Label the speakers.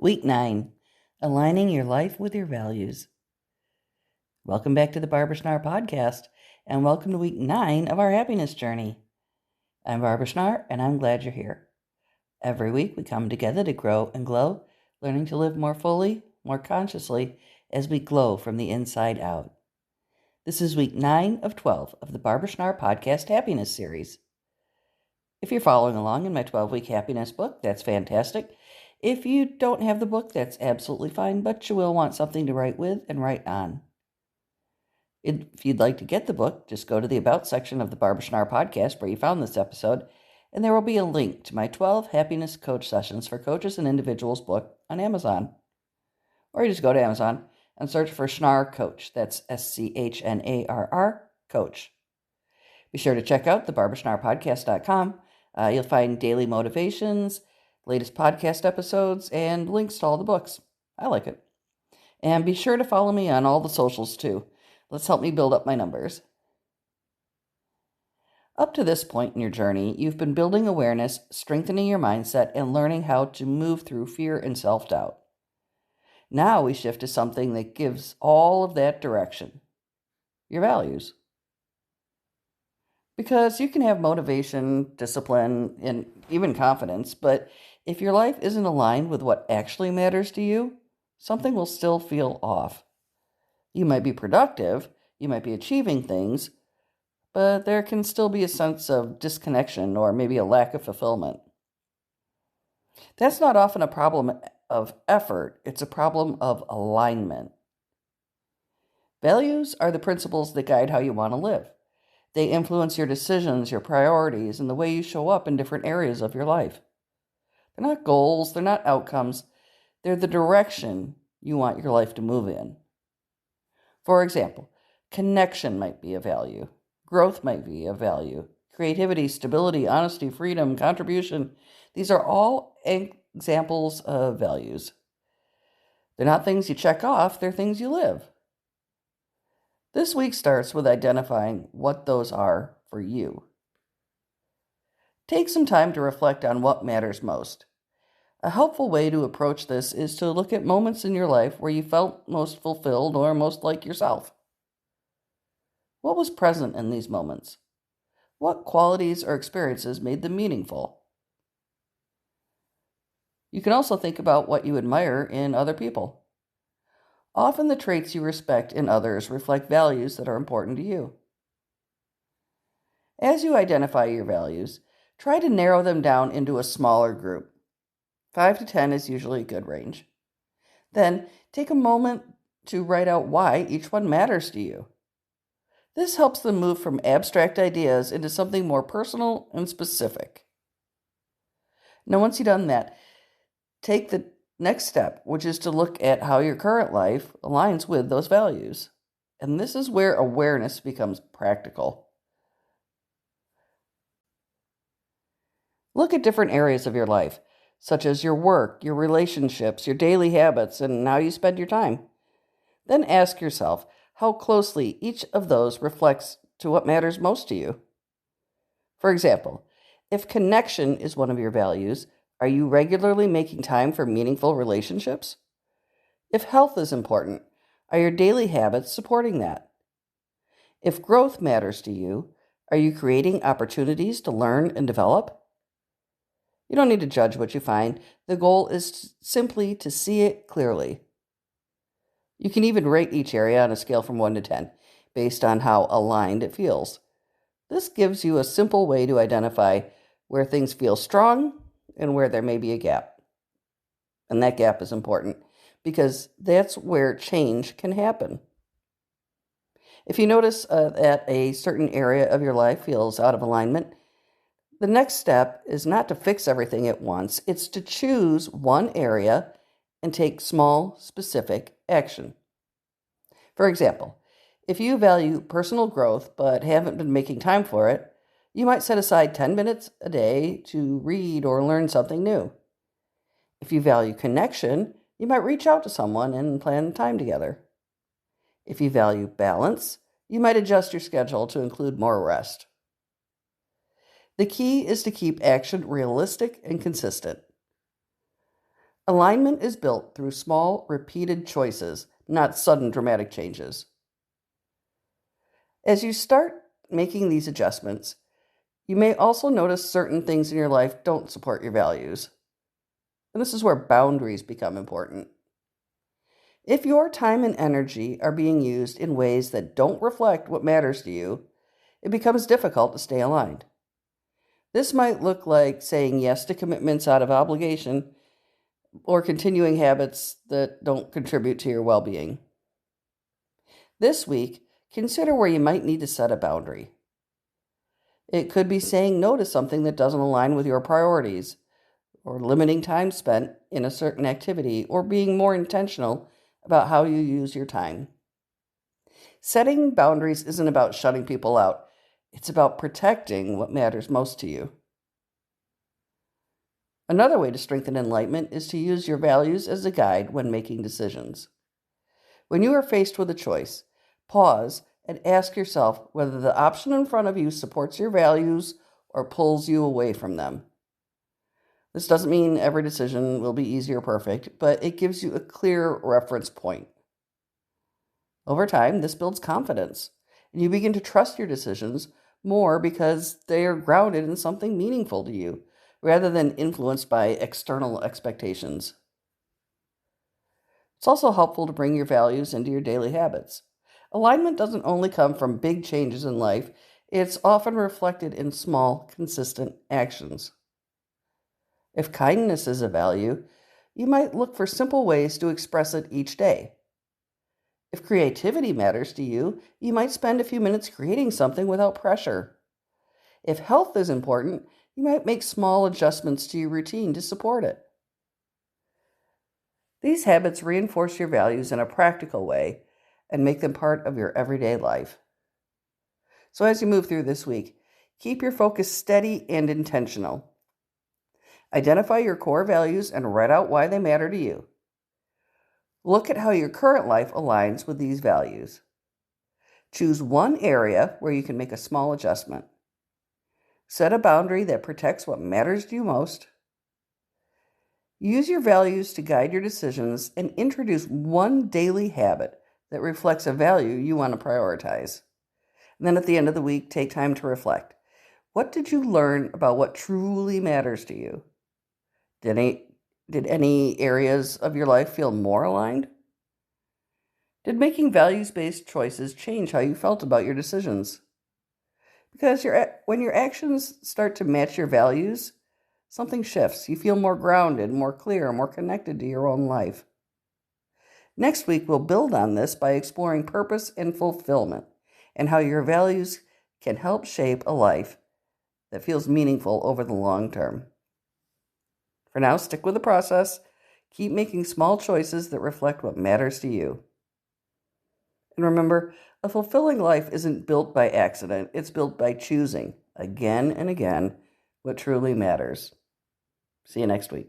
Speaker 1: Week 9, Aligning Your Life with Your Values. Welcome back to the Schnarr podcast, and welcome to Week 9 of our happiness journey. I'm Schnarr, and I'm glad you're here. Every week we come together to grow and glow, learning to live more fully, more consciously, as we glow from the inside out. This is Week 9 of 12 of the Schnarr podcast happiness series. If you're following along in my 12-week happiness book, that's fantastic. If you don't have the book, that's absolutely fine, but you will want something to write with and write on. If you'd like to get the book, just go to the About section of the Schnarr podcast where you found this episode, and there will be a link to my 12 Happiness Coach Sessions for Coaches and Individuals book on Amazon. Or you just go to Amazon and search for Schnarr Coach. That's Schnarr Coach. Be sure to check out the barberschnarrpodcast.com. You'll find daily motivations, latest podcast episodes, and links to all the books. I like it. And be sure to follow me on all the socials too. Let's help me build up my numbers. Up to this point in your journey, you've been building awareness, strengthening your mindset, and learning how to move through fear and self-doubt. Now we shift to something that gives all of that direction. Your values. Because you can have motivation, discipline, and even confidence, but if your life isn't aligned with what actually matters to you, something will still feel off. You might be productive, you might be achieving things, but there can still be a sense of disconnection or maybe a lack of fulfillment. That's not often a problem of effort, it's a problem of alignment. Values are the principles that guide how you want to live. They influence your decisions, your priorities, and the way you show up in different areas of your life. They're not goals, they're not outcomes. They're the direction you want your life to move in. For example, connection might be a value. Growth might be a value. Creativity, stability, honesty, freedom, contribution. These are all examples of values. They're not things you check off, they're things you live. This week starts with identifying what those are for you. Take some time to reflect on what matters most. A helpful way to approach this is to look at moments in your life where you felt most fulfilled or most like yourself. What was present in these moments? What qualities or experiences made them meaningful? You can also think about what you admire in other people. Often the traits you respect in others reflect values that are important to you. As you identify your values, try to narrow them down into a smaller group. 5 to 10 is usually a good range. Then take a moment to write out why each one matters to you. This helps them move from abstract ideas into something more personal and specific. Now, once you've done that, take the next step, which is to look at how your current life aligns with those values. And this is where awareness becomes practical. Look at different areas of your life, such as your work, your relationships, your daily habits, and how you spend your time. Then ask yourself how closely each of those reflects to what matters most to you. For example, if connection is one of your values, are you regularly making time for meaningful relationships? If health is important, are your daily habits supporting that? If growth matters to you, are you creating opportunities to learn and develop? You don't need to judge what you find. The goal is simply to see it clearly. You can even rate each area on a scale from 1 to 10, based on how aligned it feels. This gives you a simple way to identify where things feel strong and where there may be a gap. And that gap is important because that's where change can happen. If you notice that a certain area of your life feels out of alignment, the next step is not to fix everything at once. It's to choose one area and take small, specific action. For example, if you value personal growth but haven't been making time for it, you might set aside 10 minutes a day to read or learn something new. If you value connection, you might reach out to someone and plan time together. If you value balance, you might adjust your schedule to include more rest. The key is to keep action realistic and consistent. Alignment is built through small, repeated choices, not sudden dramatic changes. As you start making these adjustments, you may also notice certain things in your life don't support your values. And this is where boundaries become important. If your time and energy are being used in ways that don't reflect what matters to you, it becomes difficult to stay aligned. This might look like saying yes to commitments out of obligation or continuing habits that don't contribute to your well-being. This week, consider where you might need to set a boundary. It could be saying no to something that doesn't align with your priorities, or limiting time spent in a certain activity, or being more intentional about how you use your time. Setting boundaries isn't about shutting people out. It's about protecting what matters most to you. Another way to strengthen enlightenment is to use your values as a guide when making decisions. When you are faced with a choice, pause and ask yourself whether the option in front of you supports your values or pulls you away from them. This doesn't mean every decision will be easy or perfect, but it gives you a clear reference point. Over time, this builds confidence, and you begin to trust your decisions more because they are grounded in something meaningful to you, rather than influenced by external expectations. It's also helpful to bring your values into your daily habits. Alignment doesn't only come from big changes in life, it's often reflected in small, consistent actions. If kindness is a value, you might look for simple ways to express it each day. If creativity matters to you, you might spend a few minutes creating something without pressure. If health is important, you might make small adjustments to your routine to support it. These habits reinforce your values in a practical way and make them part of your everyday life. So as you move through this week, keep your focus steady and intentional. Identify your core values and write out why they matter to you. Look at how your current life aligns with these values. Choose one area where you can make a small adjustment. Set a boundary that protects what matters to you most. Use your values to guide your decisions and introduce one daily habit that reflects a value you want to prioritize. And then at the end of the week, take time to reflect. What did you learn about what truly matters to you? Did any areas of your life feel more aligned? Did making values-based choices change how you felt about your decisions? Because when your actions start to match your values, something shifts. You feel more grounded, more clear, more connected to your own life. Next week, we'll build on this by exploring purpose and fulfillment and how your values can help shape a life that feels meaningful over the long term. For now, stick with the process. Keep making small choices that reflect what matters to you. And remember, a fulfilling life isn't built by accident. It's built by choosing, again and again, what truly matters. See you next week.